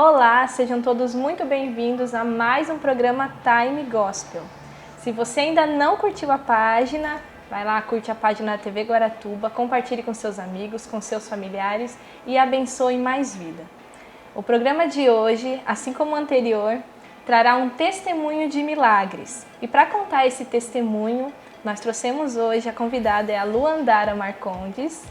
Olá, sejam todos muito bem-vindos a mais um programa Time Gospel. Se você ainda não curtiu a página, vai lá, curte a página da TV Guaratuba, compartilhe com seus amigos, com seus familiares e abençoe mais vida. O programa de hoje, assim como o anterior, trará um testemunho de milagres. E para contar esse testemunho, nós trouxemos hoje, a convidada é a Luandara Marcondes.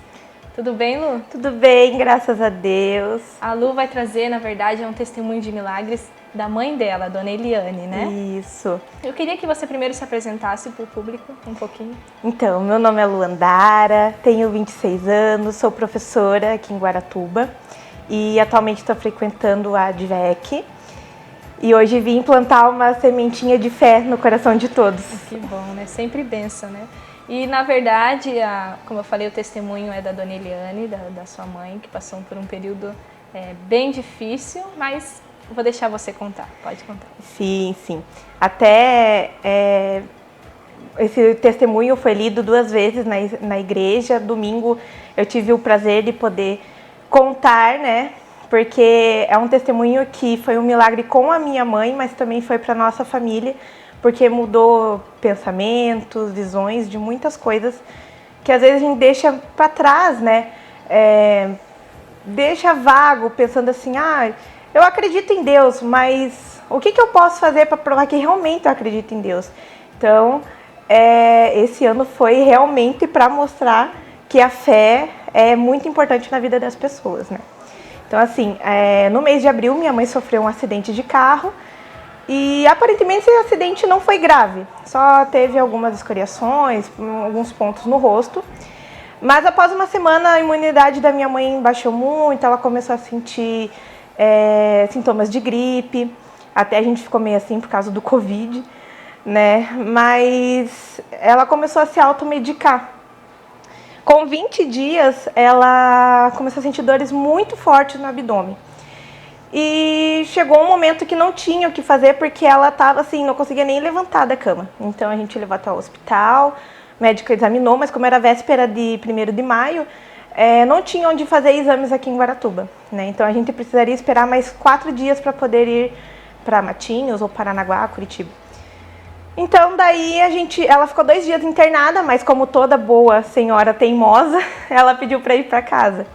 Tudo bem, Lu? Tudo bem, graças a Deus. A Lu vai trazer, na verdade, um testemunho de milagres da mãe dela, a Dona Eliane, né? Isso. Eu queria que você primeiro se apresentasse para o público um pouquinho. Então, meu nome é Luandara, tenho 26 anos, sou professora aqui em Guaratuba e atualmente estou frequentando a DVEC. E hoje vim plantar uma sementinha de fé no coração de todos. Que bom, né? Sempre benção, né? E, na verdade, como eu falei, o testemunho é da Dona Eliane, da sua mãe, que passou por um período bem difícil, mas vou deixar você contar. Pode contar. Sim. Até esse testemunho foi lido 2 vezes na igreja. Domingo eu tive o prazer de poder contar, né? Porque é um testemunho que foi um milagre com a minha mãe, mas também foi para a nossa família, porque mudou pensamentos, visões de muitas coisas que às vezes a gente deixa para trás, né? Deixa vago, pensando assim, eu acredito em Deus, mas o que eu posso fazer para provar que realmente eu acredito em Deus? Então, esse ano foi realmente para mostrar que a fé é muito importante na vida das pessoas, né? Então, assim, no mês de abril, minha mãe sofreu um acidente de carro e, aparentemente, esse acidente não foi grave. Só teve algumas escoriações, alguns pontos no rosto. Mas, após uma semana, a imunidade da minha mãe baixou muito, ela começou a sentir sintomas de gripe. Até a gente ficou meio assim por causa do Covid, né? Mas ela começou a se automedicar. Com 20 dias, ela começou a sentir dores muito fortes no abdômen. E chegou um momento que não tinha o que fazer, porque ela estava assim, não conseguia nem levantar da cama. Então a gente levou até o hospital, o médico examinou, mas como era véspera de 1º de maio, não tinha onde fazer exames aqui em Guaratuba, né? Então a gente precisaria esperar mais 4 dias para poder ir para Matinhos ou Paranaguá, Curitiba. Então daí ela ficou 2 dias internada, mas como toda boa senhora teimosa, ela pediu para ir para casa.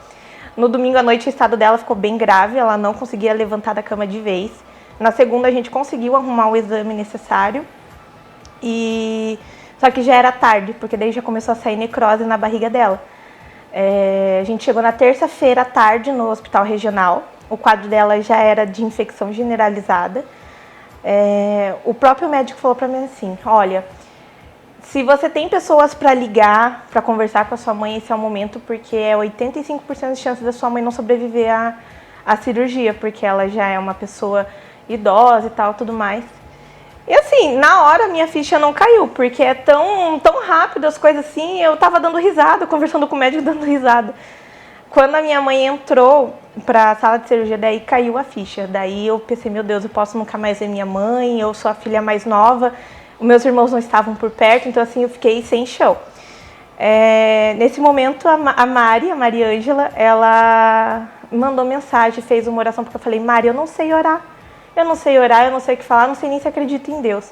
No domingo à noite o estado dela ficou bem grave, ela não conseguia levantar da cama de vez. Na segunda a gente conseguiu arrumar o exame necessário, só que já era tarde, porque daí já começou a sair necrose na barriga dela. A gente chegou na terça-feira à tarde no hospital regional, o quadro dela já era de infecção generalizada. O próprio médico falou para mim assim, olha, se você tem pessoas para ligar, para conversar com a sua mãe, esse é o momento, porque é 85% de chance da sua mãe não sobreviver à cirurgia, porque ela já é uma pessoa idosa e tal, tudo mais. E assim, na hora minha ficha não caiu, porque é tão rápido as coisas assim, eu tava dando risada, conversando com o médico, dando risada. Quando a minha mãe entrou para a sala de cirurgia, daí caiu a ficha. Daí eu pensei, meu Deus, eu posso nunca mais ver minha mãe, eu sou a filha mais nova, os meus irmãos não estavam por perto, então assim eu fiquei sem chão. Nesse momento a Maria Ângela, ela mandou mensagem, fez uma oração, porque eu falei, Mari, eu não sei orar, eu não sei o que falar, não sei nem se acredito em Deus.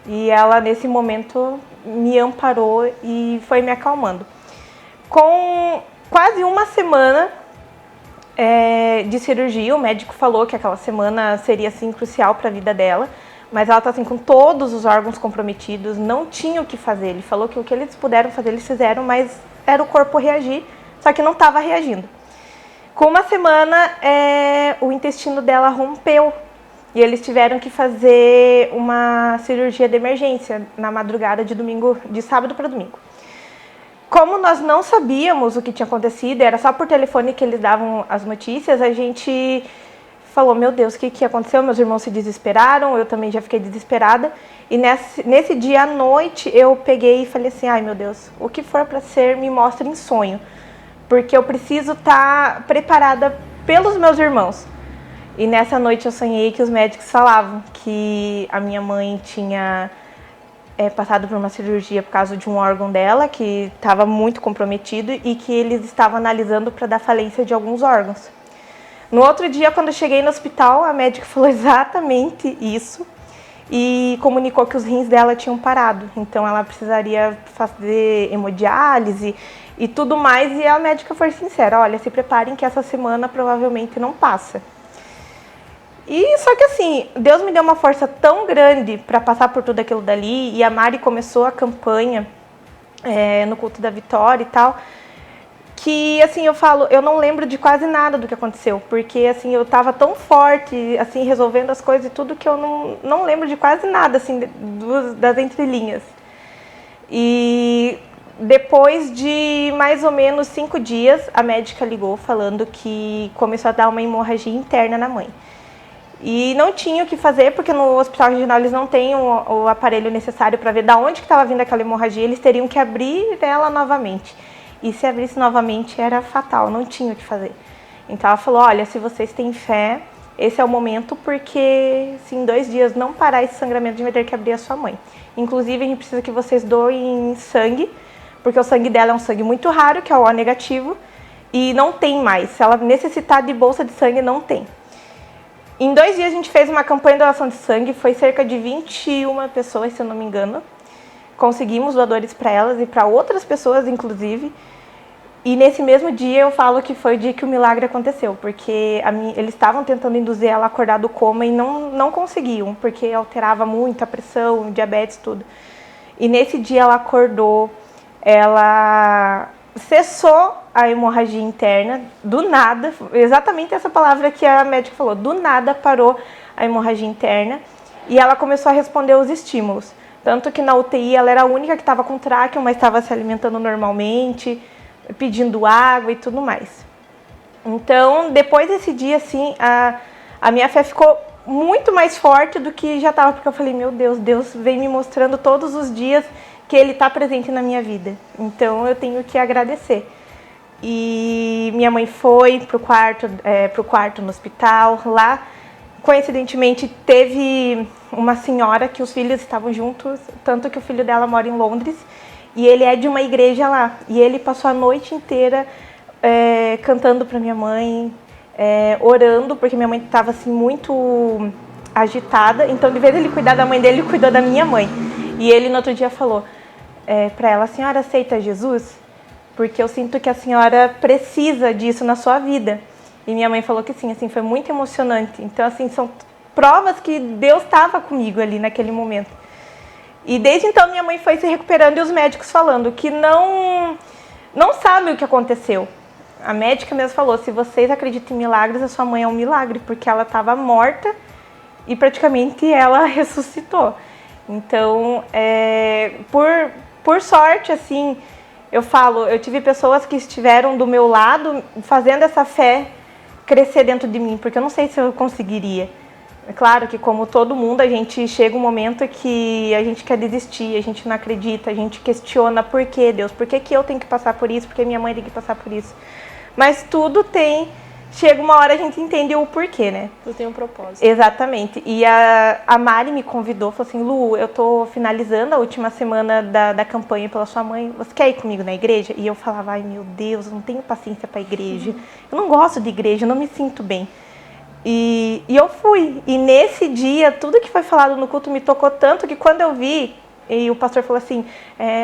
E ela nesse momento me amparou e foi me acalmando. Com quase uma semana de cirurgia, o médico falou que aquela semana seria assim crucial para a vida dela, mas ela está assim com todos os órgãos comprometidos, não tinha o que fazer. Ele falou que o que eles puderam fazer, eles fizeram, mas era o corpo reagir, só que não estava reagindo. Com uma semana, o intestino dela rompeu e eles tiveram que fazer uma cirurgia de emergência na madrugada de sábado para domingo. Como nós não sabíamos o que tinha acontecido, era só por telefone que eles davam as notícias, a gente falou, meu Deus, o que aconteceu? Meus irmãos se desesperaram, eu também já fiquei desesperada. E nesse dia à noite eu peguei e falei assim, ai meu Deus, o que for para ser, me mostre em sonho. Porque eu preciso estar preparada pelos meus irmãos. E nessa noite eu sonhei que os médicos falavam que a minha mãe tinha passado por uma cirurgia por causa de um órgão dela que estava muito comprometido e que eles estavam analisando para dar falência de alguns órgãos. No outro dia, quando eu cheguei no hospital, a médica falou exatamente isso e comunicou que os rins dela tinham parado. Então ela precisaria fazer hemodiálise e tudo mais. E a médica foi sincera, olha, se preparem que essa semana provavelmente não passa. E só que assim, Deus me deu uma força tão grande para passar por tudo aquilo dali. E a Mari começou a campanha no culto da vitória e tal, que assim, eu falo, eu não lembro de quase nada do que aconteceu, porque assim, eu tava tão forte, assim, resolvendo as coisas e tudo, que eu não lembro de quase nada, assim, das entrelinhas. E depois de mais ou menos 5 dias, a médica ligou falando que começou a dar uma hemorragia interna na mãe. E não tinha o que fazer, porque no hospital regional eles não têm o aparelho necessário para ver de onde que estava vindo aquela hemorragia, eles teriam que abrir ela novamente. E se abrisse novamente era fatal, não tinha o que fazer. Então ela falou, olha, se vocês têm fé, esse é o momento, porque se em 2 dias não parar esse sangramento, a gente vai ter que abrir a sua mãe. Inclusive a gente precisa que vocês doem sangue, porque o sangue dela é um sangue muito raro, que é o O negativo, e não tem mais. Se ela necessitar de bolsa de sangue, não tem. Em 2 dias a gente fez uma campanha de doação de sangue, foi cerca de 21 pessoas, se eu não me engano. Conseguimos doadores para elas e para outras pessoas, inclusive. E nesse mesmo dia eu falo que foi o dia que o milagre aconteceu, porque eles estavam tentando induzir ela a acordar do coma e não conseguiam, porque alterava muito a pressão, diabetes, tudo. E nesse dia ela acordou, ela cessou a hemorragia interna, do nada, exatamente essa palavra que a médica falou, do nada parou a hemorragia interna e ela começou a responder aos estímulos. Tanto que na UTI ela era a única que estava com tráqueo, mas estava se alimentando normalmente, pedindo água e tudo mais. Então, depois desse dia, assim, a minha fé ficou muito mais forte do que já estava, porque eu falei, meu Deus, Deus vem me mostrando todos os dias que Ele está presente na minha vida. Então, eu tenho que agradecer. E minha mãe foi pro quarto no hospital. Lá, coincidentemente, teve uma senhora que os filhos estavam juntos, tanto que o filho dela mora em Londres, e ele é de uma igreja lá. E ele passou a noite inteira cantando para minha mãe, orando, porque minha mãe estava assim, muito agitada. Então, de vez ele cuidar da mãe dele, ele cuidou da minha mãe. E ele, no outro dia, falou para ela, a senhora aceita Jesus? Porque eu sinto que a senhora precisa disso na sua vida. E minha mãe falou que sim, assim, foi muito emocionante. Então, assim, são provas que Deus estava comigo ali naquele momento. E desde então minha mãe foi se recuperando e os médicos falando que não sabem o que aconteceu. A médica mesmo falou, se vocês acreditam em milagres, a sua mãe é um milagre, porque ela estava morta e praticamente ela ressuscitou. Então, por sorte, assim, eu tive pessoas que estiveram do meu lado fazendo essa fé crescer dentro de mim, porque eu não sei se eu conseguiria. É claro que, como todo mundo, a gente chega um momento que a gente quer desistir, a gente não acredita, a gente questiona por que, Deus, por que eu tenho que passar por isso, por que minha mãe tem que passar por isso. Mas tudo chega uma hora a gente entende o porquê, né? Tudo tem um propósito. Exatamente. E a Mari me convidou, falou assim, Lu, eu tô finalizando a última semana da campanha pela sua mãe, você quer ir comigo na igreja? E eu falava, ai meu Deus, eu não tenho paciência pra igreja, eu não gosto de igreja, eu não me sinto bem. E eu fui. E nesse dia, tudo que foi falado no culto me tocou tanto que quando eu vi, e o pastor falou assim,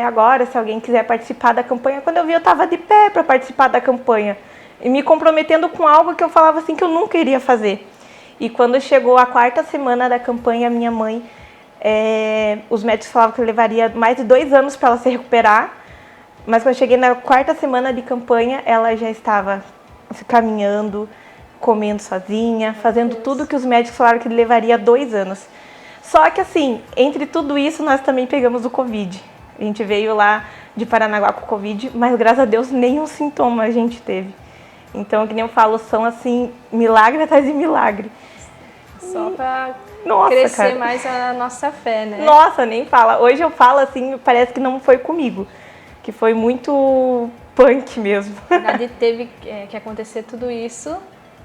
agora se alguém quiser participar da campanha, quando eu vi eu estava de pé para participar da campanha. E me comprometendo com algo que eu falava assim que eu nunca iria fazer. E quando chegou a 4ª semana da campanha, minha mãe, os médicos falavam que levaria mais de 2 anos para ela se recuperar. Mas quando eu cheguei na 4ª semana de campanha, ela já estava caminhando, comendo sozinha, fazendo tudo que os médicos falaram que levaria 2 anos. Só que assim, entre tudo isso, nós também pegamos o Covid. A gente veio lá de Paranaguá com o Covid, mas graças a Deus nenhum sintoma a gente teve. Então, que nem eu falo, são assim, milagre atrás de milagre. Só pra crescer, cara, mais a nossa fé, né? Nossa, nem fala. Hoje eu falo assim, parece que não foi comigo. Que foi muito punk mesmo. Nada teve que acontecer tudo isso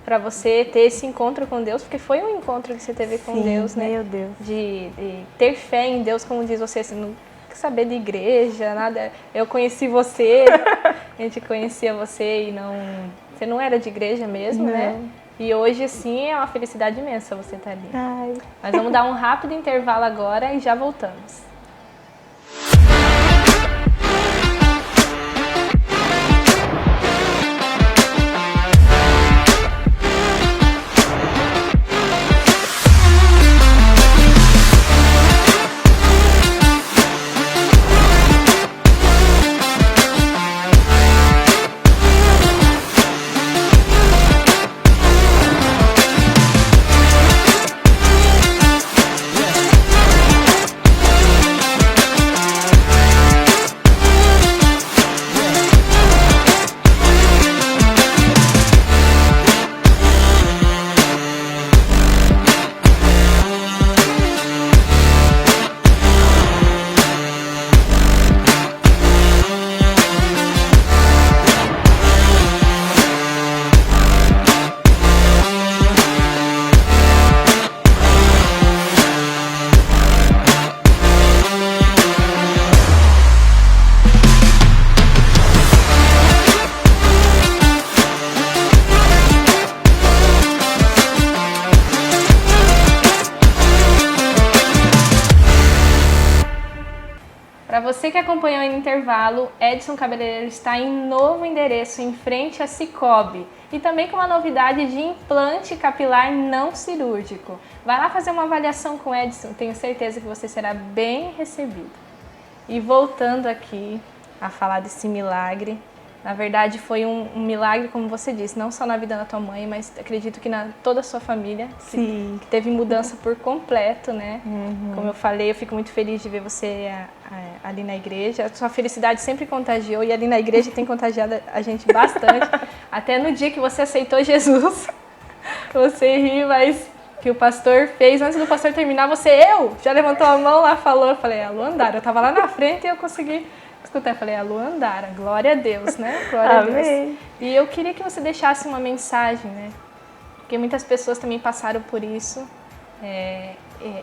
para você ter esse encontro com Deus, porque foi um encontro que você teve com Deus, né? Meu Deus. De ter fé em Deus, como diz você, assim, não quer saber de igreja, nada. Eu conheci você, a gente conhecia você e você não era de igreja mesmo, não, né? E hoje, assim, é uma felicidade imensa você estar ali. Ai. Mas vamos dar um rápido intervalo agora e já voltamos. Para você que acompanhou no intervalo, Edson Cabeleireiro está em novo endereço em frente a Cicobi e também com uma novidade de implante capilar não cirúrgico. Vai lá fazer uma avaliação com Edson, tenho certeza que você será bem recebido. E voltando aqui a falar desse milagre, na verdade foi um milagre, como você disse, não só na vida da tua mãe, mas acredito que na toda a sua família, que teve mudança por completo, né? Uhum. Como eu falei, eu fico muito feliz de ver você ali na igreja. A sua felicidade sempre contagiou e ali na igreja tem contagiado a gente bastante. Até no dia que você aceitou Jesus, você ri, mas que o pastor fez, antes do pastor terminar, eu já levantou a mão lá, falou, eu falei, a Luandara, eu tava lá na frente e eu consegui escutar, eu falei, a Luandara, glória a Deus, né? Glória Amém. a Deus. E eu queria que você deixasse uma mensagem, né? Porque muitas pessoas também passaram por isso.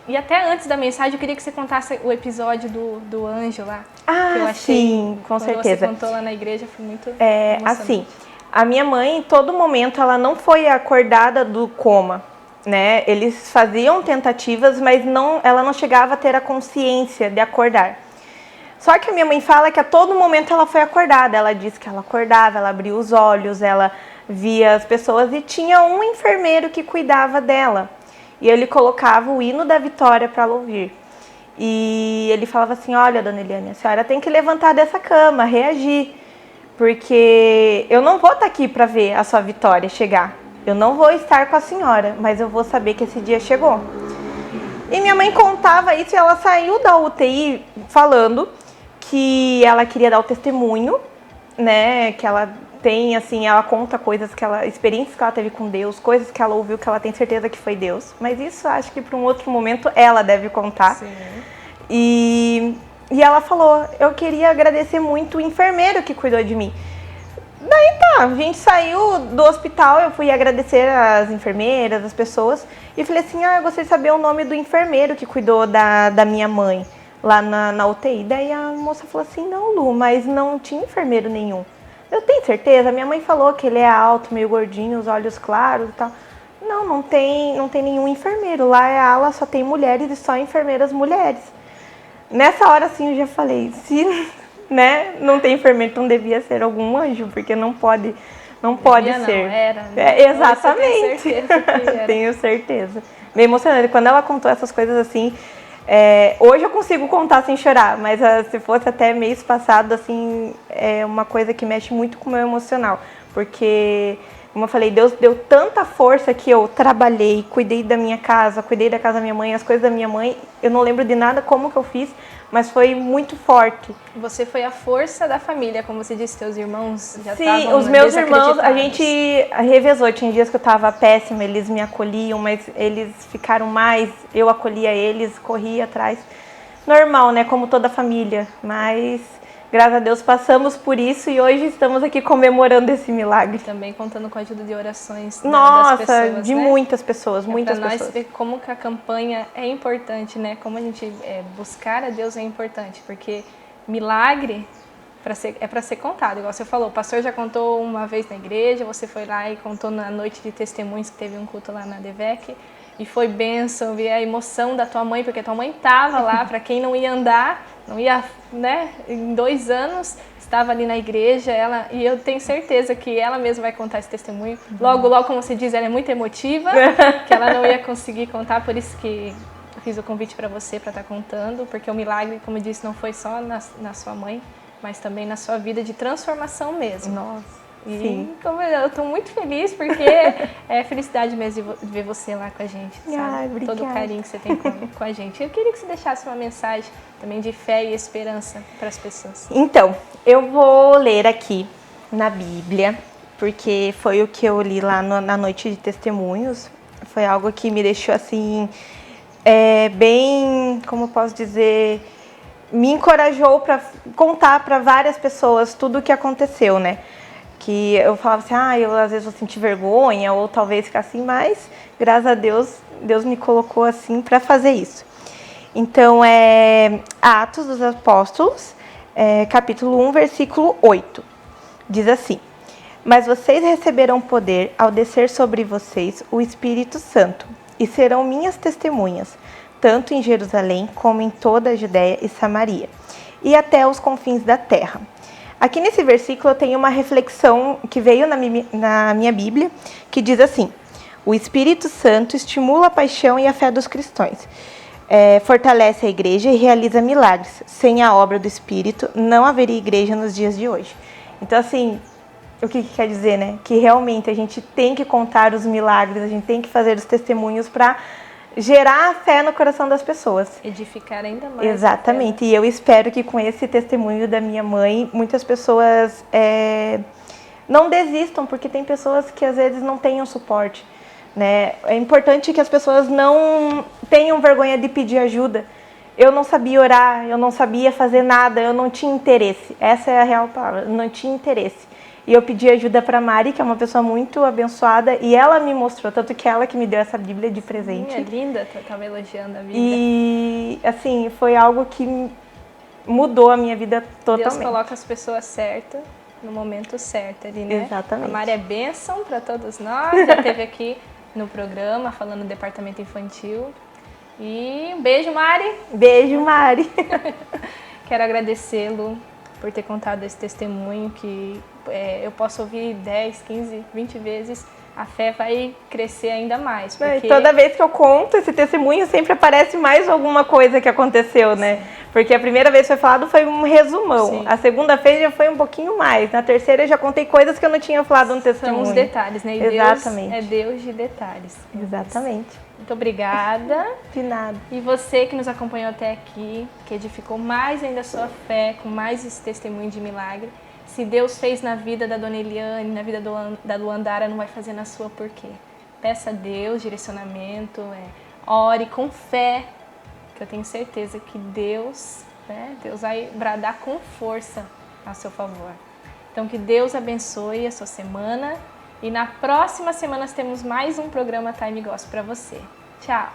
E até antes da mensagem, eu queria que você contasse o episódio do anjo lá. Que eu achei, sim, com certeza. Você contou lá na igreja, foi muito emocionante. Assim, a minha mãe, em todo momento, ela não foi acordada do coma, né? Eles faziam tentativas, mas ela não chegava a ter a consciência de acordar. Só que a minha mãe fala que a todo momento ela foi acordada. Ela disse que ela acordava, ela abria os olhos, ela via as pessoas e tinha um enfermeiro que cuidava dela. E ele colocava o hino da vitória para ela ouvir. E ele falava assim, olha, dona Eliane, a senhora tem que levantar dessa cama, reagir. Porque eu não vou estar aqui para ver a sua vitória chegar. Eu não vou estar com a senhora, mas eu vou saber que esse dia chegou. E minha mãe contava isso e ela saiu da UTI falando que ela queria dar o testemunho, né, que ela tem, assim, ela conta experiências que ela teve com Deus, coisas que ela ouviu que ela tem certeza que foi Deus, mas isso acho que para um outro momento ela deve contar. Sim. E ela falou, eu queria agradecer muito o enfermeiro que cuidou de mim. Daí a gente saiu do hospital, eu fui agradecer as enfermeiras, as pessoas, e falei assim, eu gostaria de saber o nome do enfermeiro que cuidou da minha mãe lá na UTI. Daí a moça falou assim, não, Lu, mas não tinha enfermeiro nenhum. Eu tenho certeza, minha mãe falou que ele é alto, meio gordinho, os olhos claros e tal. Não tem nenhum enfermeiro, lá é a ala, só tem mulheres e só enfermeiras mulheres. Nessa hora assim eu já falei, se... né? Não tem enfermeiro, então devia ser algum anjo, porque não pode ser. Não, era. Exatamente. Tenho certeza. Bem emocionante. Quando ela contou essas coisas assim, hoje eu consigo contar sem chorar, mas se fosse até mês passado, assim, é uma coisa que mexe muito com o meu emocional, porque, como eu falei, Deus deu tanta força que eu trabalhei, cuidei da minha casa, cuidei da casa da minha mãe, as coisas da minha mãe, eu não lembro de nada como que eu fiz, mas foi muito forte. Você foi a força da família, como você disse, teus irmãos já estavam desacreditados. Sim, os meus irmãos, a gente revezou. Tinha dias que eu estava péssima, eles me acolhiam, mas eles ficaram mais, eu acolhia eles, corria atrás. Normal, né, como toda família, mas graças a Deus passamos por isso e hoje estamos aqui comemorando esse milagre. Também contando com a ajuda de orações, nossa, das pessoas, de né? muitas pessoas, muitas pessoas. Para nós ver como que a campanha é importante, né? Como a gente buscar a Deus é importante, porque milagre para ser contado, igual você falou, o pastor já contou uma vez na igreja, você foi lá e contou na noite de testemunhos que teve um culto lá na DEVEC, e foi bênção, ver a emoção da tua mãe, porque tua mãe estava lá, para quem não ia andar, não ia, né, em 2 anos, estava ali na igreja, e eu tenho certeza que ela mesma vai contar esse testemunho. Logo, como você diz, ela é muito emotiva, que ela não ia conseguir contar, por isso que eu fiz o convite para você para estar contando, porque o milagre, como eu disse, não foi só na sua mãe, mas também na sua vida de transformação mesmo. Nossa, e sim. Eu estou muito feliz, porque é felicidade mesmo de ver você lá com a gente, sabe? Ai, obrigada. Todo o carinho que você tem com a gente. Eu queria que você deixasse uma mensagem também de fé e esperança para as pessoas. Então, eu vou ler aqui na Bíblia, porque foi o que eu li lá na noite de testemunhos. Foi algo que me deixou assim, bem, como eu posso dizer, me encorajou para contar para várias pessoas tudo o que aconteceu, né? Que eu falava assim, eu às vezes vou sentir vergonha ou talvez ficar assim, mas graças a Deus, Deus me colocou assim para fazer isso. Então, Atos dos Apóstolos, capítulo 1, versículo 8. Diz assim: Mas vocês receberão poder ao descer sobre vocês o Espírito Santo, e serão minhas testemunhas, tanto em Jerusalém como em toda a Judéia e Samaria, e até os confins da terra. Aqui nesse versículo eu tenho uma reflexão que veio na minha Bíblia, que diz assim: o Espírito Santo estimula a paixão e a fé dos cristãos, fortalece a igreja e realiza milagres. Sem a obra do Espírito, não haveria igreja nos dias de hoje. Então, assim, o que quer dizer, né? Que realmente a gente tem que contar os milagres, a gente tem que fazer os testemunhos para gerar a fé no coração das pessoas. Edificar ainda mais. Exatamente. E eu espero que com esse testemunho da minha mãe, muitas pessoas não desistam, porque tem pessoas que às vezes não têm um suporte, né? É importante que as pessoas não tenham vergonha de pedir ajuda. Eu não sabia orar, eu não sabia fazer nada, eu não tinha interesse. Essa é a real palavra, eu não tinha interesse. E eu pedi ajuda para Mari, que é uma pessoa muito abençoada, e ela me mostrou, tanto que ela que me deu essa Bíblia de presente. É linda, tava elogiando a Bíblia. E, assim, foi algo que mudou a minha vida totalmente. Deus coloca as pessoas certas no momento certo ali, né? Exatamente. A Mari é bênção para todos nós, já esteve aqui no programa falando do departamento infantil. E um beijo, Mari. Beijo, Mari. Quero agradecê-lo por ter contado esse testemunho que eu posso ouvir 10, 15, 20 vezes, a fé vai crescer ainda mais. Porque... Toda vez que eu conto esse testemunho, sempre aparece mais alguma coisa que aconteceu, né? Porque a primeira vez que foi falado foi um resumão. Sim. A segunda vez já foi um pouquinho mais. Na terceira eu já contei coisas que eu não tinha falado no testemunho. São os detalhes, né? E exatamente. Deus é Deus de detalhes. Exatamente. Muito obrigada. De nada. E você que nos acompanhou até aqui, que edificou mais ainda a sua fé, com mais esse testemunho de milagre. Se Deus fez na vida da Dona Eliane, na vida da Luandara, não vai fazer na sua por quê? Peça a Deus direcionamento, ore com fé, que eu tenho certeza que Deus vai bradar com força a seu favor. Então que Deus abençoe a sua semana e na próxima semana nós temos mais um programa Time Gospel para você. Tchau!